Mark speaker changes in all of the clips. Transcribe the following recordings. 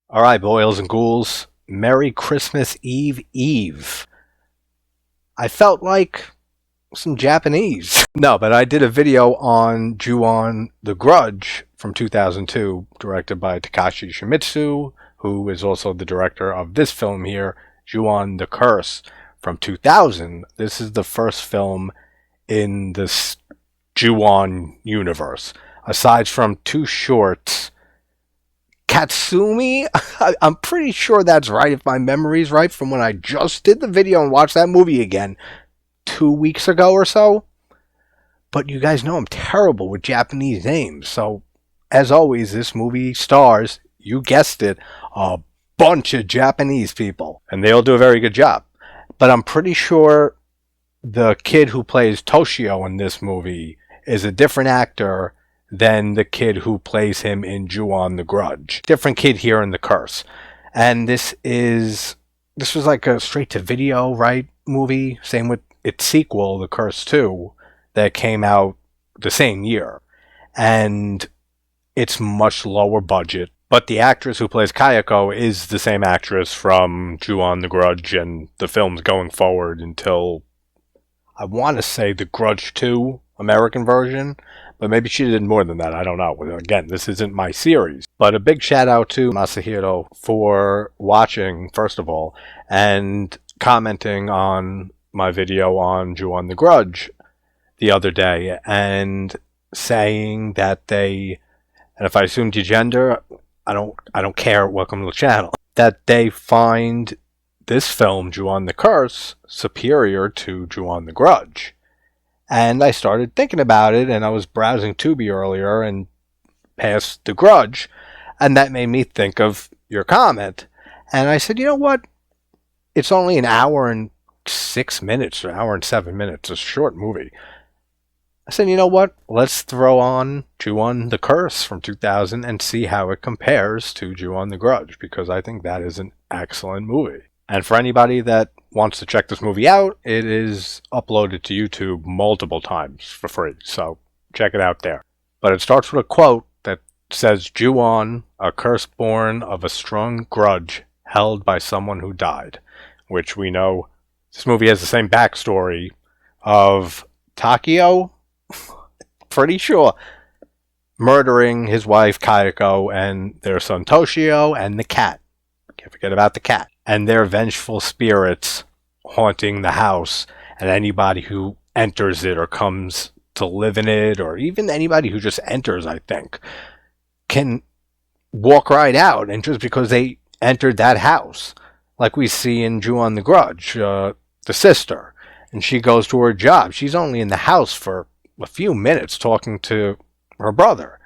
Speaker 1: All right, boils and ghouls, Merry Christmas Eve Eve. I felt like some Japanese. No, but I did a video on Juon the Grudge from 2002, directed by Takashi Shimizu, who is also the director of this film here, Juon the Curse from 2000. This is the first film in this Juon universe. Aside from two shorts, Katsumi, I'm pretty sure that's right if my memory's right from when I just did the video and watched that movie again 2 weeks ago or so. But you guys know I'm terrible with Japanese names, so as always, this movie stars, you guessed it, a bunch of Japanese people, and they all do a very good job. But I'm pretty sure the kid who plays Toshio in this movie is a different actor than the kid who plays him in Juon the Grudge. Different kid here in The Curse. And this was like a straight-to-video, right, movie? Same with its sequel, The Curse 2, that came out the same year. And it's much lower budget. But the actress who plays Kayako is the same actress from Juon the Grudge and the films going forward until, I want to say, The Grudge 2 American version. But maybe she did more than that. I don't know. Again, this isn't my series. But a big shout out to Masahiro for watching, first of all, and commenting on my video on Juon the Grudge the other day, and saying that they, and if I assumed your gender, I don't care, welcome to the channel, that they find this film, Juon the Curse, superior to Juon the Grudge. And I started thinking about it, and I was browsing Tubi earlier and passed The Grudge, and that made me think of your comment. And I said, you know what? It's only an hour and 6 minutes, or an hour and 7 minutes, a short movie. I said, you know what? Let's throw on Juon the Curse from 2000 and see how it compares to Juon the Grudge, because I think that is an excellent movie. And for anybody that wants to check this movie out, it is uploaded to YouTube multiple times for free, so check it out there. But it starts with a quote that says, Juon, a curse born of a strong grudge held by someone who died, which we know this movie has the same backstory of Takeo, pretty sure, murdering his wife Kayako and their son Toshio and the cat. Can't forget about the cat. And their vengeful spirits haunting the house, and anybody who enters it or comes to live in it, or even anybody who just enters, I think, can walk right out, and just because they entered that house, like we see in Juon the Grudge, the sister, and she goes to her job. She's only in the house for a few minutes talking to her brother.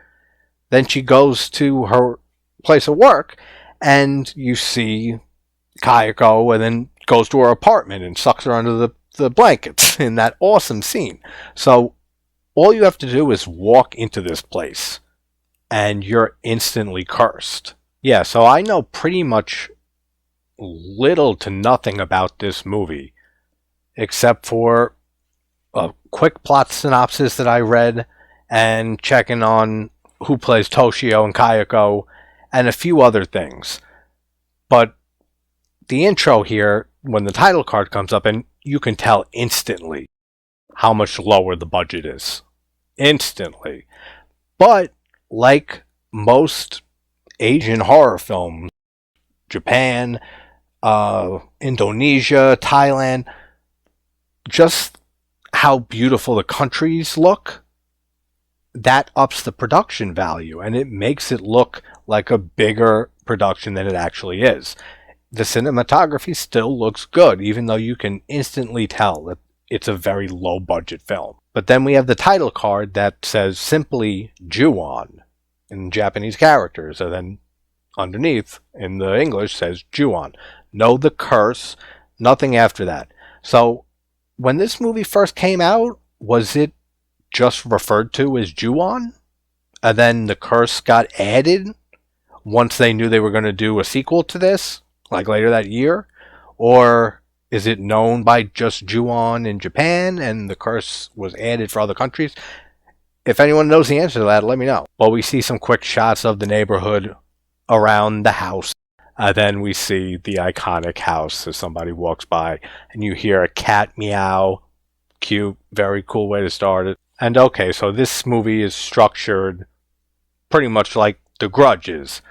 Speaker 1: Then she goes to her place of work, and you see Kayako, and then goes to her apartment and sucks her under the blankets in that awesome scene. So all you have to do is walk into this place and you're instantly cursed. Yeah, so I know pretty much little to nothing about this movie, except for a quick plot synopsis that I read and checking on who plays Toshio and Kayako and a few other things. But the intro here, when the title card comes up, and you can tell instantly how much lower the budget is. Instantly. But like most Asian horror films, Japan, Indonesia, Thailand, just how beautiful the countries look, that ups the production value, and it makes it look like a bigger production than it actually is. The cinematography still looks good, even though you can instantly tell that it's a very low-budget film. But then we have the title card that says simply Juon in Japanese characters, and then underneath, in the English, says Juon. No The Curse, nothing after that. So, when this movie first came out, was it just referred to as Juon? And then The Curse got added once they knew they were going to do a sequel to this, like later that year? Or is it known by just Juon in Japan and The Curse was added for other countries? If anyone knows the answer to that, let me know. Well, we see some quick shots of the neighborhood around the house. Then we see the iconic house as somebody walks by, and you hear a cat meow. Cute, very cool way to start it. And okay, so this movie is structured pretty much like The Grudge is,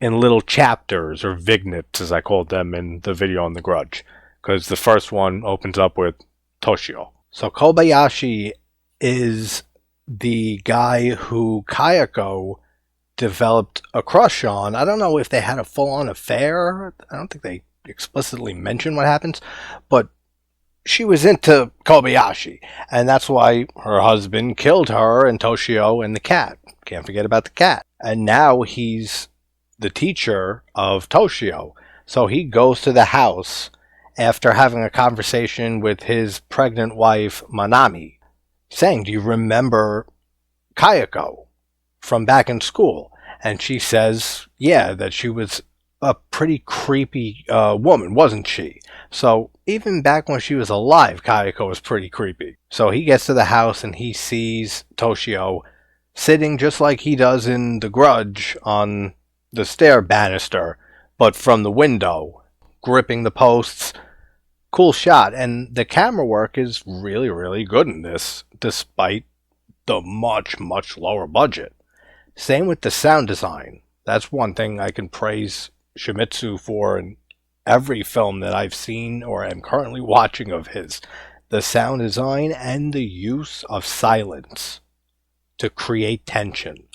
Speaker 1: in little chapters, or vignettes as I called them in the video on The Grudge, because the first one opens up with Toshio. So Kobayashi is the guy who Kayako developed a crush on. I don't know if they had a full-on affair. I don't think they explicitly mention what happens, but she was into Kobayashi, and that's why her husband killed her and Toshio and the cat. Can't forget about the cat. And now he's the teacher of Toshio. So he goes to the house after having a conversation with his pregnant wife, Manami, saying, "Do you remember Kayako from back in school?" And she says, yeah, that she was a pretty creepy woman, wasn't she? So even back when she was alive, Kayako was pretty creepy. So he gets to the house and he sees Toshio sitting just like he does in The Grudge on the stair banister, but from the window, gripping the posts. Cool shot, and the camera work is really, really good in this, despite the much, much lower budget. Same with the sound design. That's one thing I can praise Shimizu for in every film that I've seen or am currently watching of his. The sound design and the use of silence to create tension.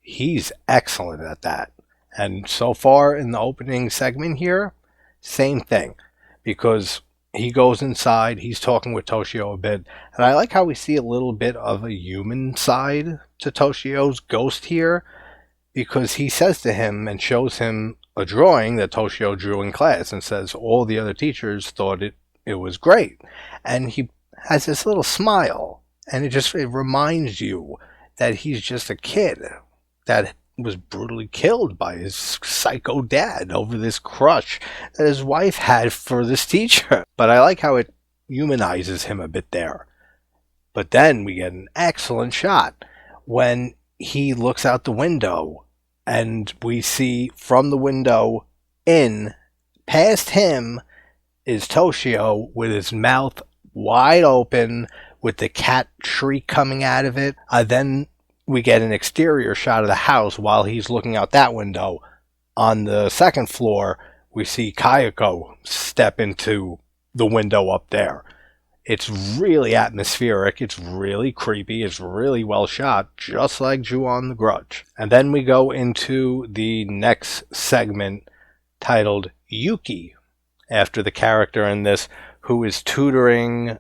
Speaker 1: He's excellent at that. And so far in the opening segment here, same thing. Because he goes inside, he's talking with Toshio a bit, and I like how we see a little bit of a human side to Toshio's ghost here, because he says to him and shows him a drawing that Toshio drew in class and says all the other teachers thought it was great. And he has this little smile, and it reminds you that he's just a kid that was brutally killed by his psycho dad over this crush that his wife had for this teacher. But I like how it humanizes him a bit there. But then we get an excellent shot when he looks out the window and we see from the window in, past him, is Toshio with his mouth wide open with the cat shriek coming out of it. Then we get an exterior shot of the house while he's looking out that window. On the second floor, we see Kayako step into the window up there. It's really atmospheric, it's really creepy, it's really well shot, just like Juon the Grudge. And then we go into the next segment titled Yuki, after the character in this who is tutoring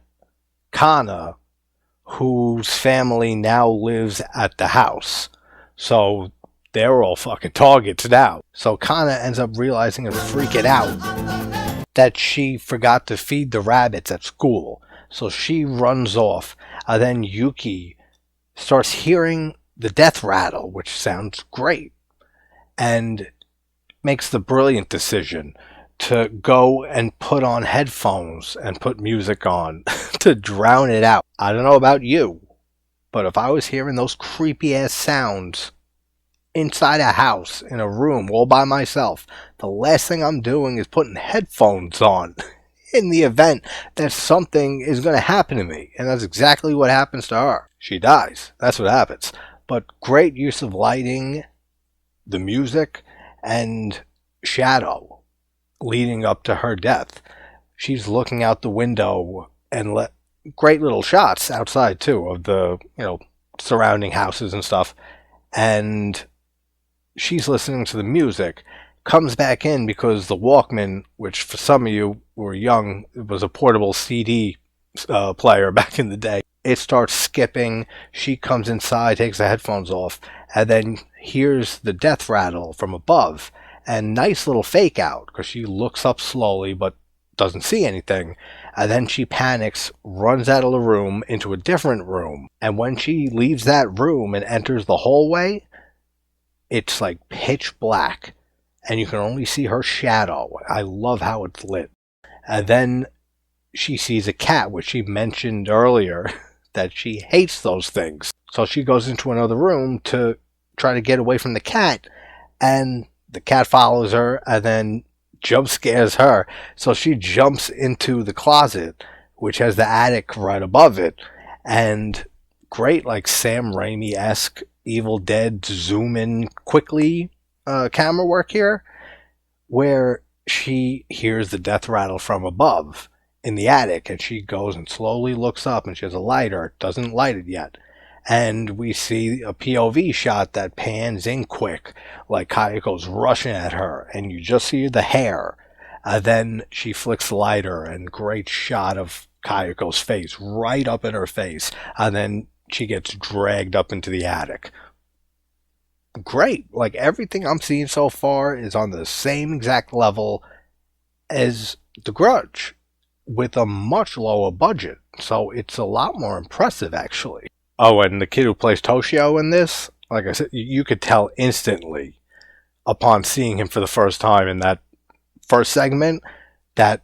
Speaker 1: Kana, whose family now lives at the house. So they're all fucking targets now. So Kana ends up realizing and freaking out that she forgot to feed the rabbits at school. So she runs off. Then Yuki starts hearing the death rattle, which sounds great, and makes the brilliant decision to go and put on headphones and put music on to drown it out. I don't know about you, but if I was hearing those creepy ass sounds inside a house, in a room, all by myself, the last thing I'm doing is putting headphones on in the event that something is going to happen to me. And that's exactly what happens to her. She dies. That's what happens. But great use of lighting, the music, and shadow leading up to her death. She's looking out the window and great little shots outside too of the, surrounding houses and stuff. And she's listening to the music, comes back in because the Walkman, which for some of you who were young, it was a portable CD player back in the day. It starts skipping. She comes inside, takes the headphones off, and then hears the death rattle from above. And nice little fake out, because she looks up slowly but doesn't see anything. And then she panics, runs out of the room into a different room. And when she leaves that room and enters the hallway, it's like pitch black. And you can only see her shadow. I love how it's lit. And then she sees a cat, which she mentioned earlier, that she hates those things. So she goes into another room to try to get away from the cat. And the cat follows her and then jump scares her. So she jumps into the closet, which has the attic right above it. And great, like Sam Raimi-esque Evil Dead zoom in quickly camera work here, where she hears the death rattle from above in the attic, and she goes and slowly looks up, and she has a lighter, doesn't light it yet. And we see a POV shot that pans in quick, like Kayako's rushing at her, and you just see the hair. Then she flicks the lighter, and great shot of Kayako's face, right up in her face. And then she gets dragged up into the attic. Great. Like, everything I'm seeing so far is on the same exact level as The Grudge, with a much lower budget. So it's a lot more impressive, actually. Oh, and the kid who plays Toshio in this, like I said, you could tell instantly upon seeing him for the first time in that first segment that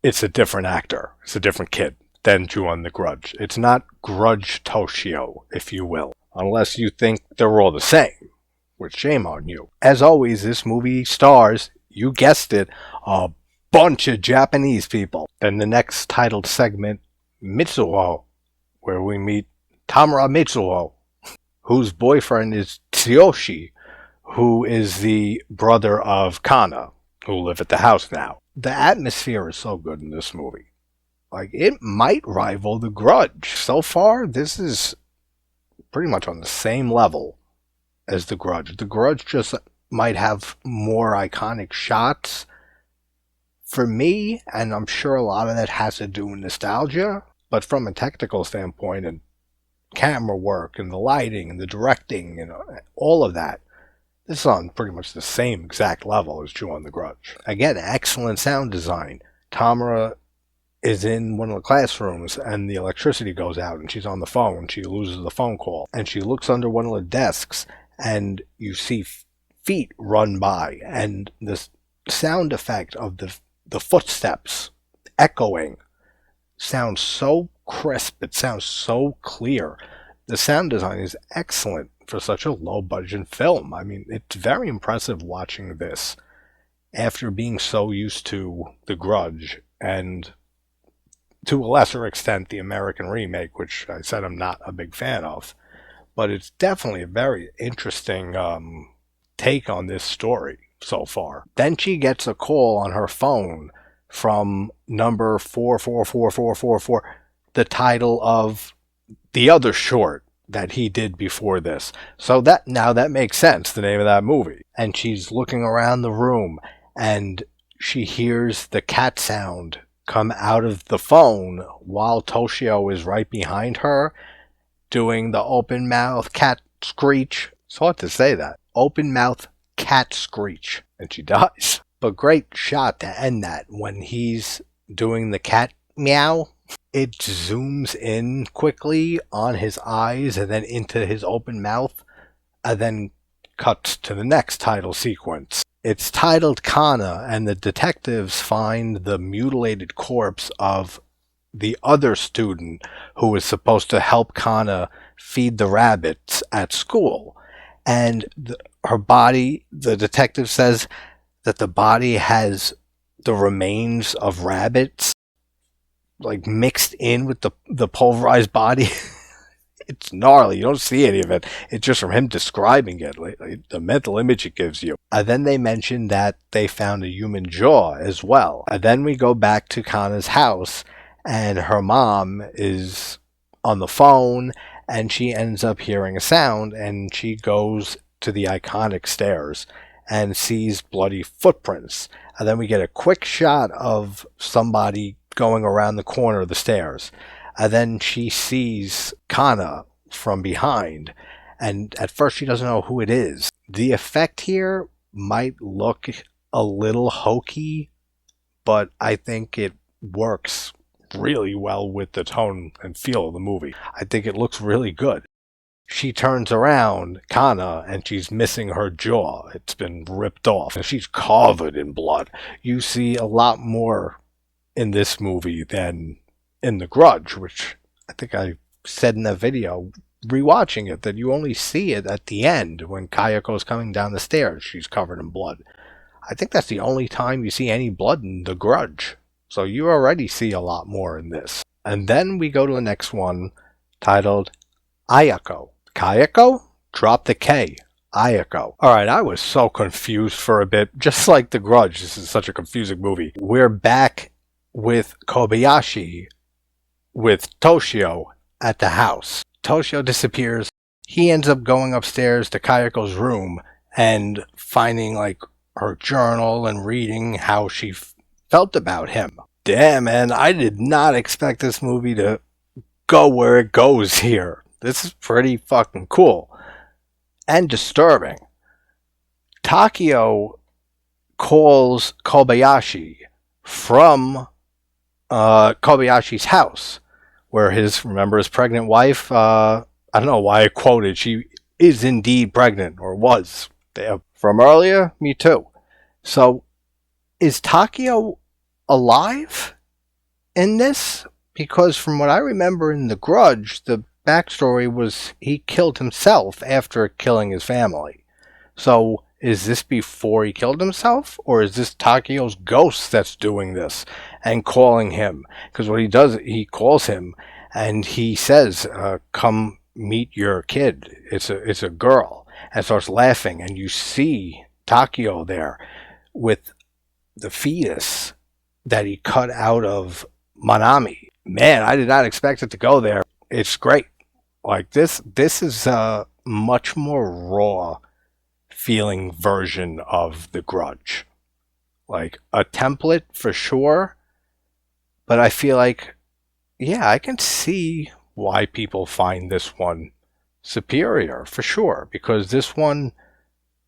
Speaker 1: it's a different actor. It's a different kid than Juon the Grudge. It's not Grudge Toshio, if you will, unless you think they're all the same, which shame on you. As always, this movie stars, you guessed it, a bunch of Japanese people. Then the next titled segment, Mitsuo, where we meet Tamura Mitsuo, whose boyfriend is Tsuyoshi, who is the brother of Kana, who live at the house now. The atmosphere is so good in this movie. Like, it might rival The Grudge. So far, this is pretty much on the same level as The Grudge. The Grudge just might have more iconic shots for me, and I'm sure a lot of that has to do with nostalgia, but from a technical standpoint and camera work and the lighting and the directing and all of that, this is on pretty much the same exact level as Juon the Grudge. Again, excellent sound design. Tamura is in one of the classrooms and the electricity goes out and she's on the phone. She loses the phone call and she looks under one of the desks and you see feet run by, and this sound effect of the footsteps echoing sounds so crisp, it sounds so clear. The sound design is excellent for such a low budget film. I mean, it's very impressive watching this after being so used to The Grudge and to a lesser extent the American remake, which I said I'm not a big fan of. But it's definitely a very interesting take on this story so far. Then she gets a call on her phone from number 444444, the title of the other short that he did before this. So that now that makes sense, the name of that movie. And she's looking around the room and she hears the cat sound come out of the phone while Toshio is right behind her doing the open mouth cat screech. It's hard to say that. Open mouth cat screech. And she dies. But great shot to end that when he's doing the cat meow. It zooms in quickly on his eyes and then into his open mouth, and then cuts to the next title sequence. It's titled Kana, and the detectives find the mutilated corpse of the other student who was supposed to help Kana feed the rabbits at school. And her body, the detective says that the body has the remains of rabbits like mixed in with the pulverized body. It's gnarly. You don't see any of it. It's just from him describing it, like the mental image it gives you. And then they mention that they found a human jaw as well. And then we go back to Kana's house, and her mom is on the phone, and she ends up hearing a sound, and she goes to the iconic stairs and sees bloody footprints. And then we get a quick shot of somebody going around the corner of the stairs. And then she sees Kana from behind, and at first she doesn't know who it is. The effect here might look a little hokey, but I think it works really well with the tone and feel of the movie. I think it looks really good. She turns around, Kana, and she's missing her jaw. It's been ripped off, and she's covered in blood. You see a lot more in this movie than in The Grudge, which I think I said in that video rewatching it that you only see it at the end when Kayako's coming down the stairs. She's covered in blood. I think that's the only time you see any blood in The Grudge. So you already see a lot more in this. And then we go to the next one titled Ayako. Kayako? Drop the K. Ayako. Alright, I was so confused for a bit. Just like The Grudge, this is such a confusing movie. We're back with Kobayashi with Toshio at the house. Toshio disappears. He ends up going upstairs to Kayako's room and finding like her journal and reading how she felt about him. Damn, man, I did not expect this movie to go where it goes here. This is pretty fucking cool and disturbing. Takeo calls Kobayashi from Kobayashi's house, where his pregnant wife, I don't know why I quoted, she is indeed pregnant, or was. From earlier, me too. So, is Takeo alive in this? Because from what I remember in The Grudge, the backstory was he killed himself after killing his family. So, is this before he killed himself? Or is this Takeo's ghost that's doing this and calling him? Because what he does, he calls him and he says, come meet your kid. It's a girl. And starts laughing, and you see Takeo there with the fetus that he cut out of Manami. Man, I did not expect it to go there. It's great. Like this is a much more raw feeling version of The Grudge. Like a template for sure, but I feel like, yeah, I can see why people find this one superior for sure, because this one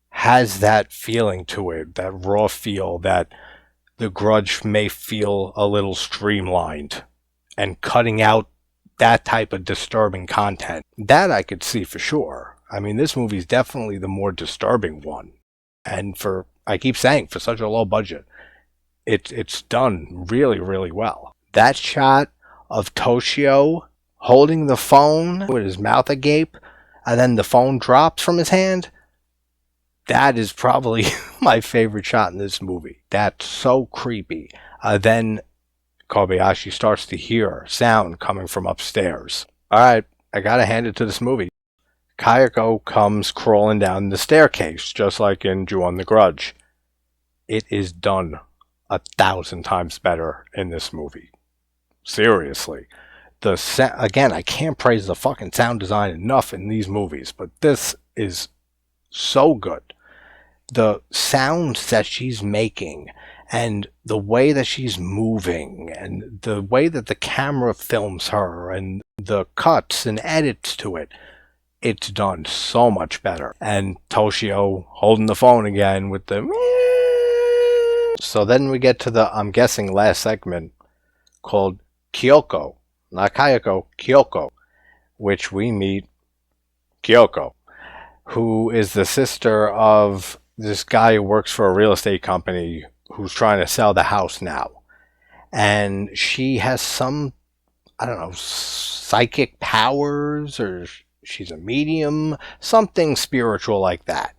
Speaker 1: has that feeling to it, that raw feel that The Grudge may feel a little streamlined, and cutting out that type of disturbing content. That I could see for sure. I mean, this movie's definitely the more disturbing one. And I keep saying, for such a low budget, it's done really, really well. That shot of Toshio holding the phone with his mouth agape, and then the phone drops from his hand, that is probably my favorite shot in this movie. That's so creepy. Then Kobayashi starts to hear sound coming from upstairs. Alright, I gotta hand it to this movie. Kayako comes crawling down the staircase, just like in Juon the Grudge. It is done 1,000 times better in this movie. Seriously. Again, I can't praise the fucking sound design enough in these movies, but this is so good. The sounds that she's making, and the way that she's moving, and the way that the camera films her, and the cuts and edits to it, it's done so much better. And Toshio holding the phone again with the... So then we get to the, I'm guessing, last segment called Kyoko. Not Kayako, Kyoko, which we meet Kyoko, who is the sister of this guy who works for a real estate company who's trying to sell the house now. And she has some, I don't know, psychic powers, or she's a medium, something spiritual like that.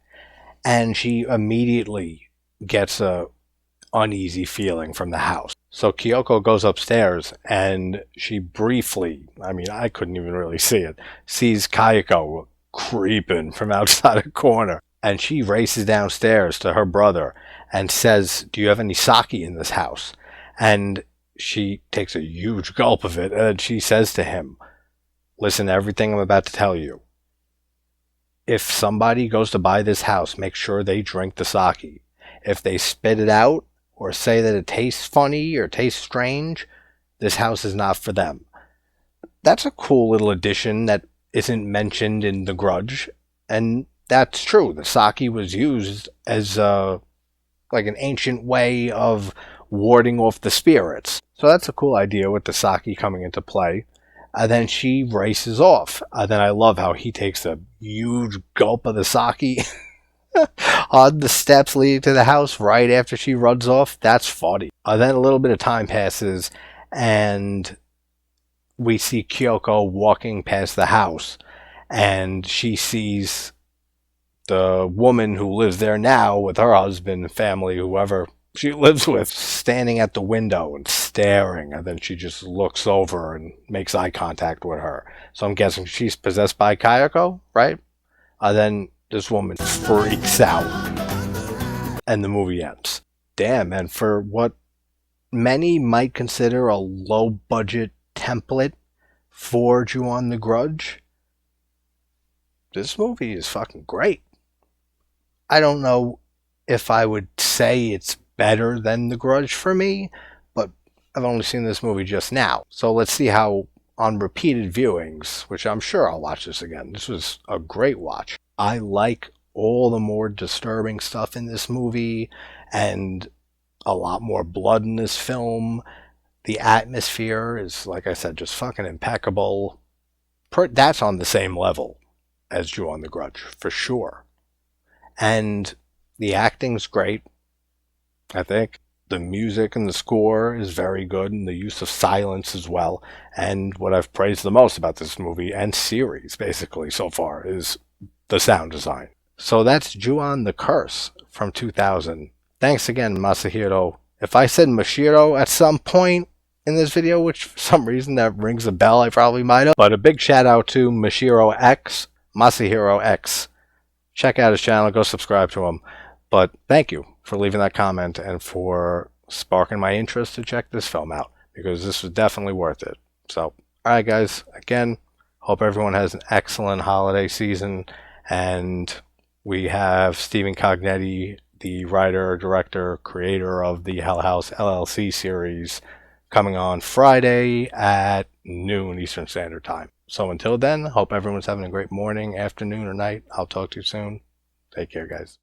Speaker 1: And she immediately gets a uneasy feeling from the house. So Kyoko goes upstairs and she briefly, I mean, I couldn't even really see it, sees Kayako creeping from outside a corner. And she races downstairs to her brother and says, do you have any sake in this house? And she takes a huge gulp of it and she says to him, listen to everything I'm about to tell you. If somebody goes to buy this house, make sure they drink the sake. If they spit it out, or say that it tastes funny or tastes strange, this house is not for them. That's a cool little addition that isn't mentioned in The Grudge, and that's true. The sake was used as like an ancient way of warding off the spirits. So that's a cool idea with the sake coming into play. And then she races off. And then I love how he takes a huge gulp of the sake on the steps leading to the house right after she runs off. That's funny. Then a little bit of time passes and we see Kyoko walking past the house, and she sees the woman who lives there now with her husband, family, whoever she lives with, standing at the window and staring, and then she just looks over and makes eye contact with her. So I'm guessing she's possessed by Kayako, right? Then this woman freaks out, and the movie ends. Damn, and for what many might consider a low-budget template for Juon the Grudge, this movie is fucking great. I don't know if I would say it's better than The Grudge for me, but I've only seen this movie just now. So let's see how, on repeated viewings, which I'm sure I'll watch this again. This was a great watch. I like all the more disturbing stuff in this movie, and a lot more blood in this film. The atmosphere is, like I said, just fucking impeccable. That's on the same level as Juon the Grudge, for sure. And the acting's great, I think. The music and the score is very good, and the use of silence as well. And what I've praised the most about this movie and series, basically, so far, is the sound design. So that's Juon the Curse from 2000. Thanks again, Masahiro. If I said Mashiro at some point in this video, which for some reason that rings a bell, I probably might have. But a big shout out to Mashiro X, Masahiro X. Check out his channel, go subscribe to him. But thank you for leaving that comment and for sparking my interest to check this film out, because this was definitely worth it. So, alright guys, again, hope everyone has an excellent holiday season, and we have Stephen Cognetti, the writer, director, creator of the Hell House LLC series, coming on Friday at noon Eastern Standard Time. So until then, hope everyone's having a great morning, afternoon, or night. I'll talk to you soon. Take care, guys.